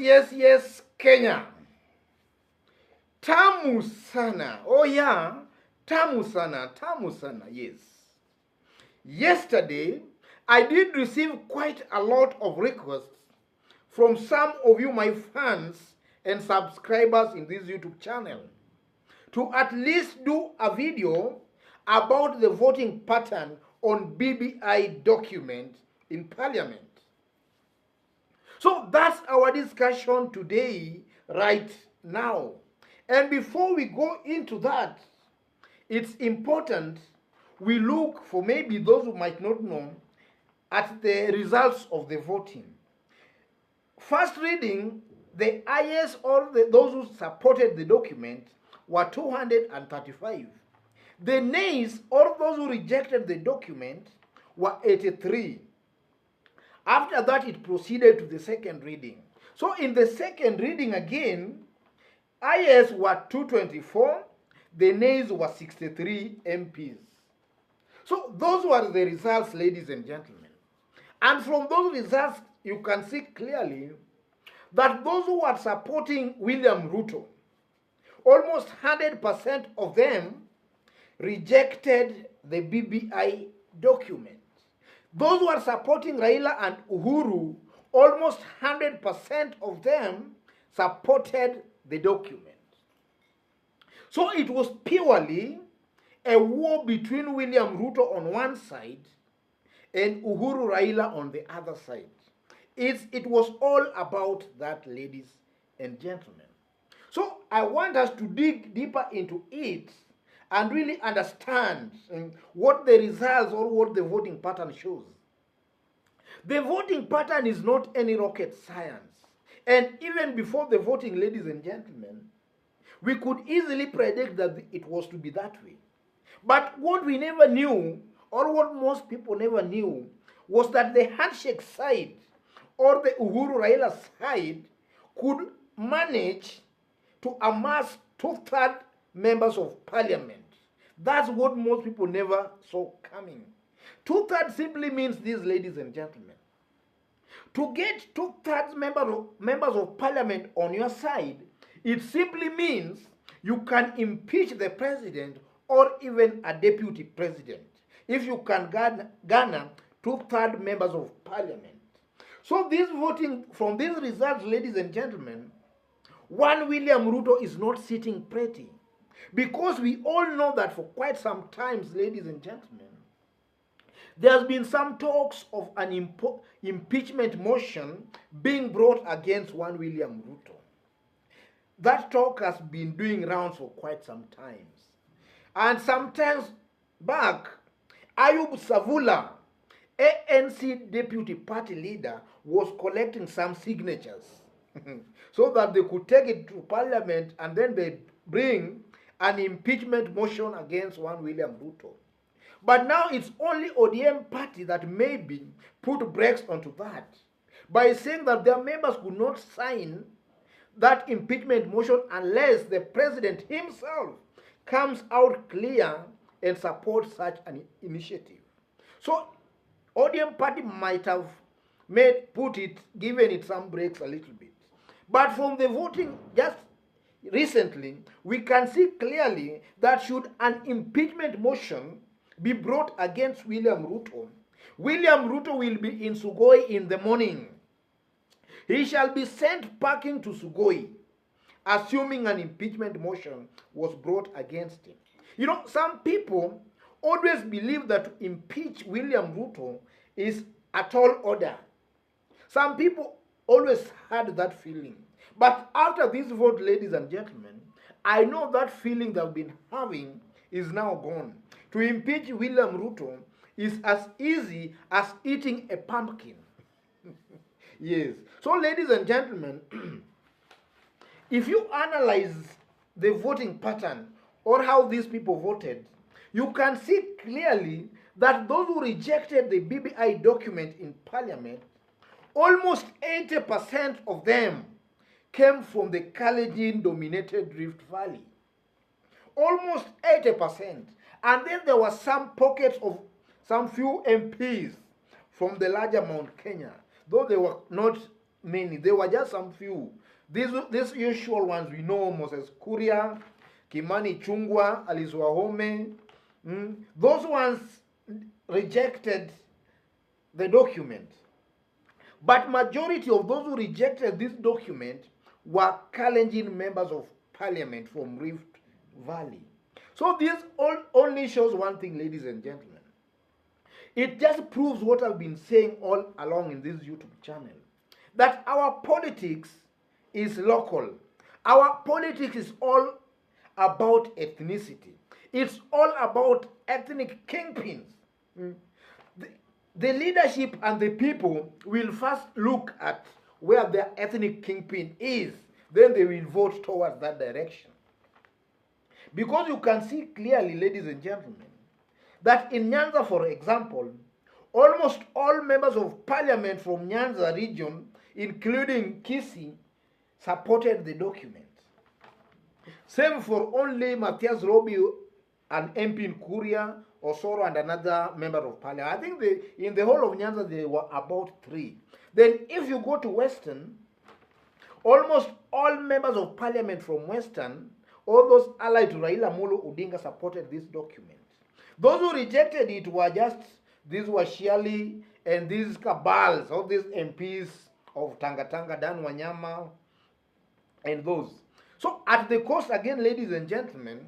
Yes, Kenya. Tamu sana. Oh yeah, tamu sana, yes. Yesterday, I did receive quite a lot of requests from some of you, my fans and subscribers in this YouTube channel, to at least do a video about the voting pattern on BBI document in Parliament. So that's our discussion today, right now. And before we go into that, it's important we look, for maybe those who might not know, at the results of the voting. First reading, the ayes or those who supported the document were 235. The nays or those who rejected the document were 83. After that, it proceeded to the second reading. So in the second reading again, ayes were 224, the nays were 63 MPs. So those were the results, ladies and gentlemen. And from those results, you can see clearly that those who are supporting William Ruto, almost 100% of them rejected the BBI document. Those who are supporting Raila and Uhuru, almost 100% of them supported the document. So it was purely a war between William Ruto on one side and Uhuru Raila on the other side. It was all about that, ladies and gentlemen. So I want us to dig deeper into it and really understand what the results or what the voting pattern shows. The voting pattern is not any rocket science. And even before the voting, ladies and gentlemen, we could easily predict that it was to be that way. But what we never knew, or what most people never knew, was that the Handshake side or the Uhuru Raila side could manage to amass 2/3 members of parliament. That's what most people never saw coming. 2/3 simply means this, ladies and gentlemen. To get 2/3 members of parliament on your side, it simply means you can impeach the president or even a deputy president if you can garner 2/3 members of parliament. So this voting, from these results, ladies and gentlemen, one William Ruto is not sitting pretty. Because we all know that for quite some times, ladies and gentlemen, there's been some talks of an impeachment motion being brought against one William Ruto. That talk has been doing rounds for quite some times. And sometimes back, Ayub Savula, ANC deputy party leader, was collecting some signatures so that they could take it to parliament and then they bring an impeachment motion against one William Ruto. But now it's only ODM party that maybe put brakes onto that by saying that their members could not sign that impeachment motion unless the president himself comes out clear and supports such an initiative. So ODM party might have given it some breaks a little bit. But from the voting just recently, we can see clearly that should an impeachment motion be brought against William Ruto will be in Sugoi in the morning. He shall be sent packing to Sugoi, assuming an impeachment motion was brought against him. You know, some people always believe that to impeach William Ruto is a tall order. Some people always had that feeling. But after this vote, ladies and gentlemen, I know that feeling they've been having is now gone. To impeach William Ruto is as easy as eating a pumpkin. Yes. So, ladies and gentlemen, if you analyze the voting pattern or how these people voted, you can see clearly that those who rejected the BBI document in parliament, almost 80% of them came from the Kalenjin-dominated Rift Valley. Almost 80%. And then there were some pockets of some few MPs from the larger Mount Kenya, though they were not many. There were just some few. These usual ones we know: Moses Kuria, Kimani Chungwa, Alice Wahome. Those ones rejected the document. But majority of those who rejected this document were Kalenjin members of parliament from Rift Valley. So this only shows one thing, ladies and gentlemen. It just proves what I've been saying all along in this YouTube channel, that our politics is local. Our politics is all about ethnicity. It's all about ethnic kingpins. The leadership and the people will first look at where their ethnic kingpin is. Then they will vote towards that direction. Because you can see clearly, ladies and gentlemen, that in Nyanza, for example, almost all members of parliament from Nyanza region, including Kisii, supported the document. Same for only Matthias Robi, an MP in Kuria, Osoro, and another member of parliament. I think in the whole of Nyanza there were about 3. Then if you go to Western, almost all members of parliament from Western, all those allied to Raila Amolo Odinga, supported this document. Those who rejected it were just, these were Shiali and these cabals, all these MPs of Tanga Tanga, Dan Wanyama, and those. So at the cost, again, ladies and gentlemen,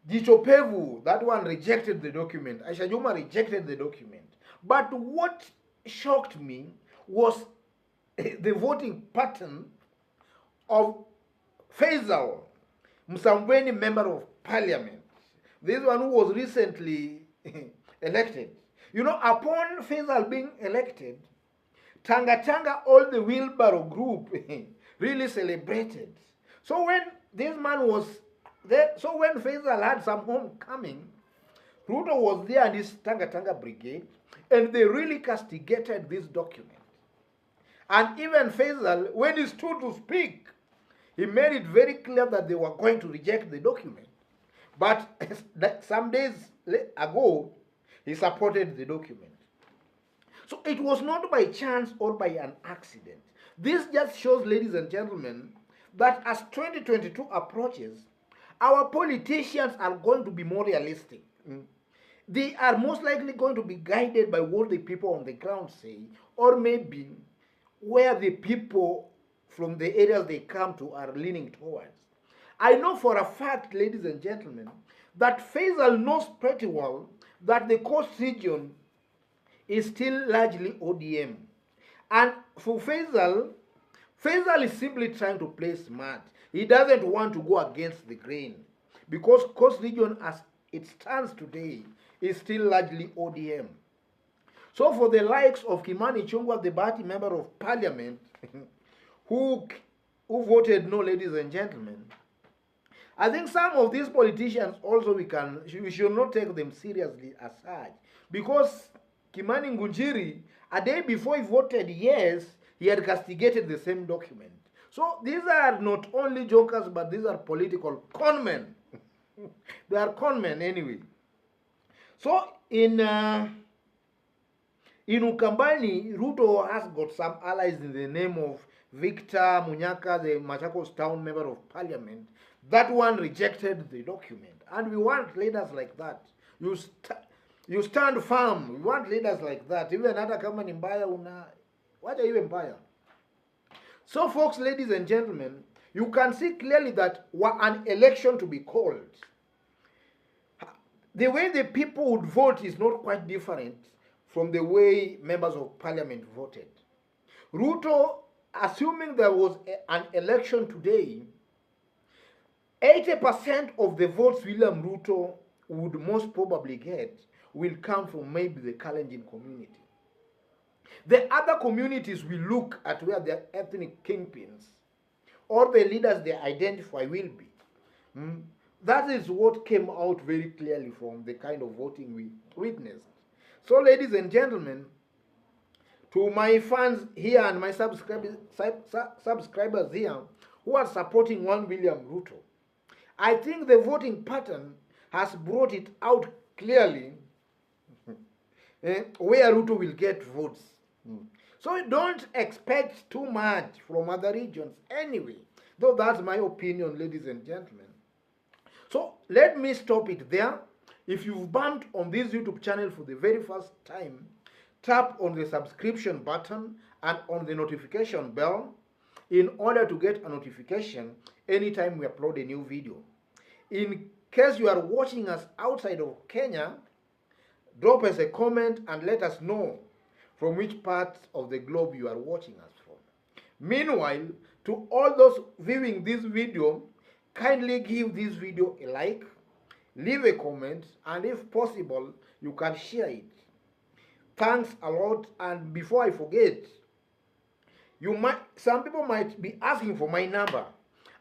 Jichopevu, that one rejected the document. Aisha Juma rejected the document. But what shocked me was the voting pattern of Faisal Msambweni, member of parliament. This one who was recently elected. You know, upon Faisal being elected, Tanga Tanga, all the wheelbarrow group really celebrated. So when this man was there, so when Faisal had some homecoming, Ruto was there and his Tanga Tanga brigade, and they really castigated this document. And even Faisal, when he stood to speak, he made it very clear that they were going to reject the document. But some days ago, he supported the document. So it was not by chance or by an accident. This just shows, ladies and gentlemen, that as 2022 approaches, our politicians are going to be more realistic. They are most likely going to be guided by what the people on the ground say, or maybe where the people from the areas they come to are leaning towards. I know for a fact, ladies and gentlemen, that Faisal knows pretty well that the coast region is still largely ODM. And for Faisal is simply trying to play smart. He doesn't want to go against the grain, because coast region as it stands today is still largely ODM. So for the likes of Kimani Chungwa, the Bahati member of parliament, who voted no, ladies and gentlemen, I think some of these politicians also we should not take them seriously as such, because Kimani Ngunjiri, a day before he voted yes, he had castigated the same document. So these are not only jokers, but these are political conmen. They are conmen anyway. So in Ukambani, Ruto has got some allies in the name of Victor Munyaka, the Machakos town member of parliament. That one rejected the document. And we want leaders like that. You stand firm. We want leaders like that. Even hata kama ni mbaya wacha iwe mbaya. So folks, ladies and gentlemen, you can see clearly that were an election to be called, the way the people would vote is not quite different from the way members of parliament voted. Ruto, assuming there was an election today, 80% of the votes William Ruto would most probably get will come from maybe the Kalenjin community. The other communities will look at where their ethnic kingpins or the leaders they identify will be. That is what came out very clearly from the kind of voting we witnessed. So, ladies and gentlemen, to my fans here and my subscribers here who are supporting one William Ruto, I think the voting pattern has brought it out clearly where Ruto will get votes. So don't expect too much from other regions anyway. Though that's my opinion, ladies and gentlemen. So let me stop it there. If you've bumped on this YouTube channel for the very first time, tap on the subscription button and on the notification bell in order to get a notification anytime we upload a new video. In case you are watching us outside of Kenya, drop us a comment and let us know from which part of the globe you are watching us from. Meanwhile, to all those viewing this video, kindly give this video a like, leave a comment, and if possible, you can share it. Thanks a lot. And before I forget, some people might be asking for my number.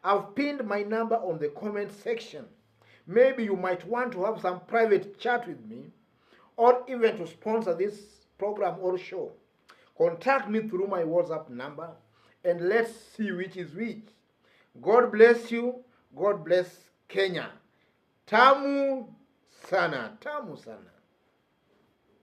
I've pinned my number on the comment section. Maybe you might want to have some private chat with me, or even to sponsor this program or show. Contact me through my WhatsApp number and let's see which is which. God bless you. God bless Kenya. Tamu sana, tamu sana.